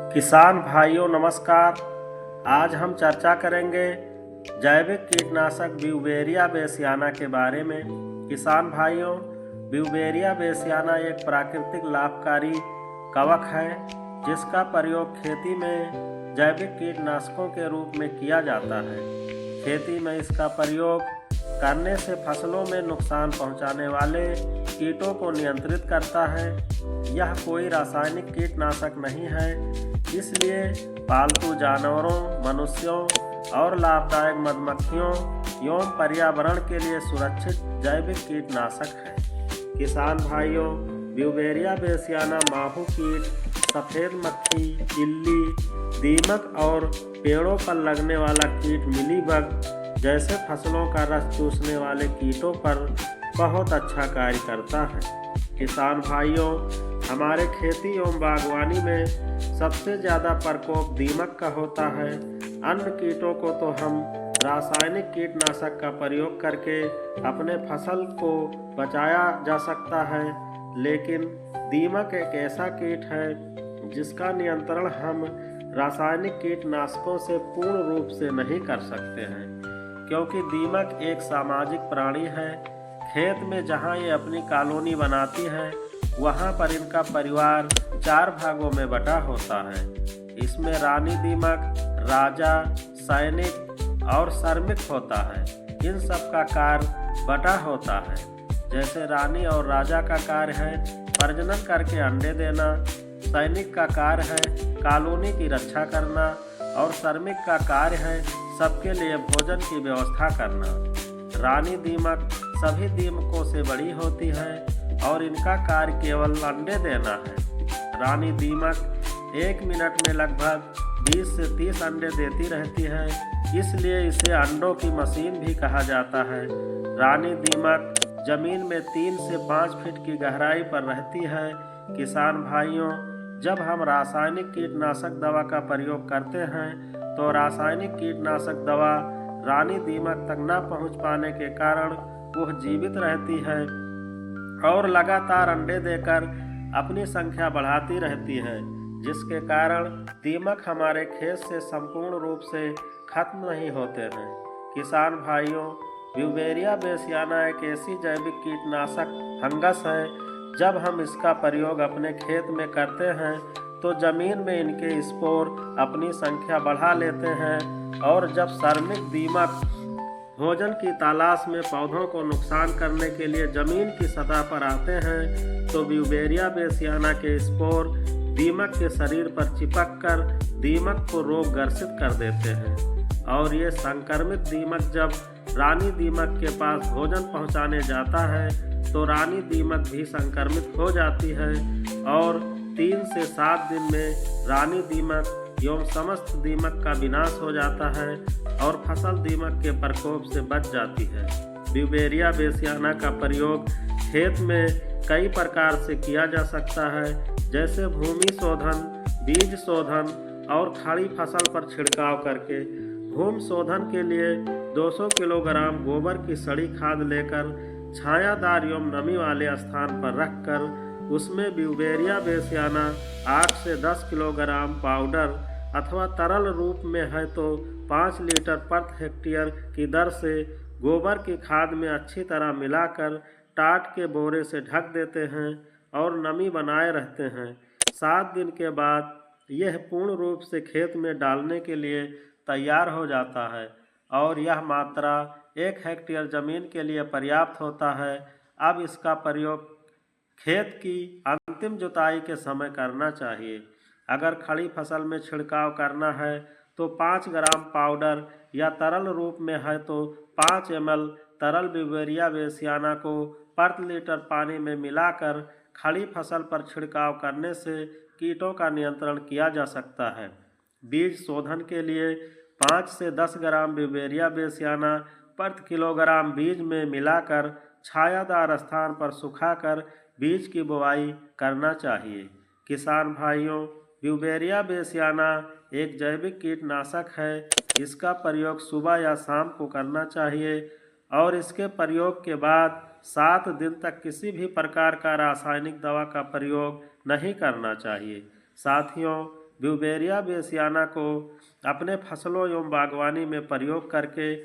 किसान भाइयों नमस्कार। आज हम चर्चा करेंगे जैविक कीटनाशक ब्यूवेरिया बेसियाना के बारे में। किसान भाइयों, ब्यूवेरिया बेसियाना एक प्राकृतिक लाभकारी कवक है जिसका प्रयोग खेती में जैविक कीटनाशकों के रूप में किया जाता है। खेती में इसका प्रयोग करने से फसलों में नुकसान पहुंचाने वाले कीटों को नियंत्रित करता है। यह कोई रासायनिक कीटनाशक नहीं है, इसलिए पालतू जानवरों, मनुष्यों और लाभदायक मधुमक्खियों एवं पर्यावरण के लिए सुरक्षित जैविक कीटनाशक है। किसान भाइयों, ब्यूवेरिया बेसियाना माहू कीट, सफ़ेद मक्खी, इल्ली, दीमक और पेड़ों पर लगने वाला कीट मिलीबग जैसे फसलों का रस चूसने वाले कीटों पर बहुत अच्छा कार्य करता है। किसान भाइयों, हमारे खेती एवं बागवानी में सबसे ज़्यादा प्रकोप दीमक का होता है। अन्य कीटों को तो हम रासायनिक कीटनाशक का प्रयोग करके अपने फसल को बचाया जा सकता है, लेकिन दीमक एक ऐसा कीट है जिसका नियंत्रण हम रासायनिक कीटनाशकों से पूर्ण रूप से नहीं कर सकते हैं, क्योंकि दीमक एक सामाजिक प्राणी है। खेत में जहाँ ये अपनी कॉलोनी बनाती है, वहाँ पर इनका परिवार 4 भागों में बटा होता है। इसमें रानी दीमक, राजा, सैनिक और श्रमिक होता है। इन सब का कार्य बटा होता है। जैसे रानी और राजा का कार्य है प्रजनन करके अंडे देना, सैनिक का कार्य है कॉलोनी की रक्षा करना और श्रमिक का कार्य है सबके लिए भोजन की व्यवस्था करना। रानी दीमक सभी दीमकों से बड़ी होती है और इनका कार्य केवल अंडे देना है। रानी दीमक 1 मिनट में लगभग 20 से 30 अंडे देती रहती है, इसलिए इसे अंडों की मशीन भी कहा जाता है। रानी दीमक जमीन में 3 से 5 फीट की गहराई पर रहती है। किसान भाइयों, जब हम रासायनिक कीटनाशक दवा का प्रयोग करते हैं तो रासायनिक कीटनाशक दवा रानी दीमक तक न पहुंच पाने के कारण वह जीवित रहती है और लगातार अंडे देकर अपनी संख्या बढ़ाती रहती है, जिसके कारण दीमक हमारे खेत से संपूर्ण रूप से खत्म नहीं होते हैं। किसान भाइयों, ब्यूवेरिया बेसियाना एक ऐसी जैविक कीटनाशक फंगस है, जब हम इसका प्रयोग अपने खेत में करते हैं तो जमीन में इनके स्पोर अपनी संख्या बढ़ा लेते हैं और जब श्रमिक दीमक भोजन की तलाश में पौधों को नुकसान करने के लिए जमीन की सतह पर आते हैं तो ब्यूवेरिया बेसियाना के स्पोर दीमक के शरीर पर चिपककर दीमक को रोग ग्रसित कर देते हैं और ये संक्रमित दीमक जब रानी दीमक के पास भोजन पहुंचाने जाता है तो रानी दीमक भी संक्रमित हो जाती है और 3 से 7 दिन में रानी दीमक एवं समस्त दीमक का विनाश हो जाता है और फसल दीमक के प्रकोप से बच जाती है। ब्यूवेरिया बेसियाना का प्रयोग खेत में कई प्रकार से किया जा सकता है, जैसे भूमि शोधन, बीज शोधन और खड़ी फसल पर छिड़काव करके। भूमि शोधन के लिए 200 किलोग्राम गोबर की सड़ी खाद लेकर छायादार एवं नमी वाले स्थान पर रखकर उसमें ब्यूवेरिया बेसियाना 8 से 10 किलोग्राम पाउडर अथवा तरल रूप में है तो 5 लीटर प्रति हेक्टेयर की दर से गोबर की खाद में अच्छी तरह मिलाकर टाट के बोरे से ढक देते हैं और नमी बनाए रहते हैं। 7 दिन के बाद यह पूर्ण रूप से खेत में डालने के लिए तैयार हो जाता है और यह मात्रा 1 हेक्टेयर ज़मीन के लिए पर्याप्त होता है। अब इसका प्रयोग खेत की अंतिम जुताई के समय करना चाहिए। अगर खड़ी फसल में छिड़काव करना है तो 5 ग्राम पाउडर या तरल रूप में है तो 5 ml तरल ब्यूवेरिया बेसियाना को प्रति लीटर पानी में मिलाकर खड़ी फसल पर छिड़काव करने से कीटों का नियंत्रण किया जा सकता है। बीज शोधन के लिए 5 से 10 ग्राम ब्यूवेरिया बेसियाना प्रति किलोग्राम बीज में मिलाकर छायादार स्थान पर सुखाकर बीज की बुआई करना चाहिए। किसान भाइयों, ब्यूवेरिया बेसियाना एक जैविक कीटनाशक है। इसका प्रयोग सुबह या शाम को करना चाहिए और इसके प्रयोग के बाद 7 दिन तक किसी भी प्रकार का रासायनिक दवा का प्रयोग नहीं करना चाहिए। साथियों, ब्यूवेरिया बेसियाना को अपने फसलों एवं बागवानी में प्रयोग करके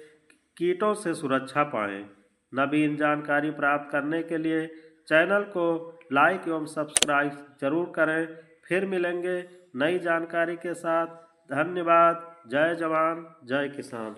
कीटों से सुरक्षा पाएं। नवीन जानकारी प्राप्त करने के लिए चैनल को लाइक एवं सब्सक्राइब जरूर करें। फिर मिलेंगे नई जानकारी के साथ। धन्यवाद। जय जवान जय किसान।